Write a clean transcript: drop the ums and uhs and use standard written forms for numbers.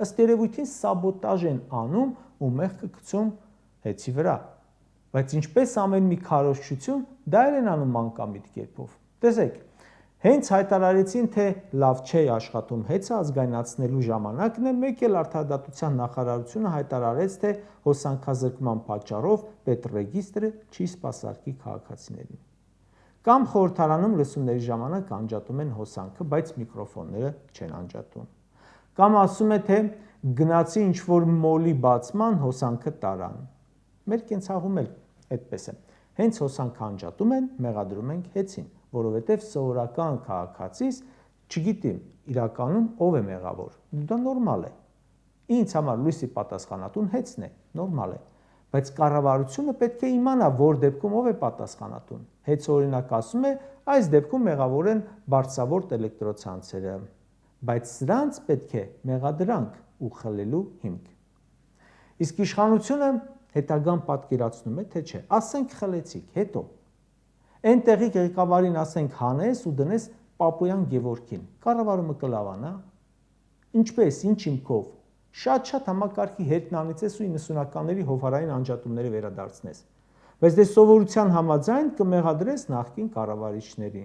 ըստ երևույթին սաբոտաժ են անում ու մեղքը գցում հեծի վրա, բայց ինչպես ամեն մի քարոզչություն, դա են անում անկամիտ կերպով։ Տեսեք, հենց հայտարարեցին, թե լավ չէ աշխատում հեծը ազգայնացնելու ժամանակն է, մեկ էլ Արդարադատության նախարարությունը հայտարարեց, թե հոսանքազրկման պատճառով պետռեգիստրը չի սպասարկի քաղաքացիներին։ Կամ խորհրդարանում լսումների ժամանակ անջատում են հոսանքը, բայց միկրոֆոնները չեն անջատում։ Կամ ասում է, թե գնացի ինչ-որ մոլի բացման, հոսանքը տարան։ Մեր կենցաղում էլ այդպես է։ Հենց հոսանքը անջատում են, մեղադրում ենք հեծին, որովհետև սովորական քաղաքացիս չգիտի իրականում ով է մեղավոր։ Դա նորմալ է։ Ինձ համար լույսի պատասխանատուն հեծն է, նորմալ է։ Բայց կառավարությունը պետք է իմանա, որ դեպքում ով է պատասխանատուն։ Հեծը օրինակ ասում է, այս դեպքում մեղավոր են բարձրավորտ էլեկտրոցանցերը, բայց սրանց պետք է մեղադրանք ու խլելու հիմք։ Իսկ իշխանությունը հետագան պատկերացնում է, թե չէ, ասենք խլեցիք, հետո այն տեղի ղեկավարին ասենք հանես ու դնես Պապոյան Գևորգին, կառավարումը կլավանա։ Ինչպես, ինչ հիմքով, շատ համակարգի հետն անիծես ու 90-ականների հովհարային անջատումները վերադարձնես։ Բայց դե սովորության համաձայն կմեղադրես նախկին կառավարիչներին։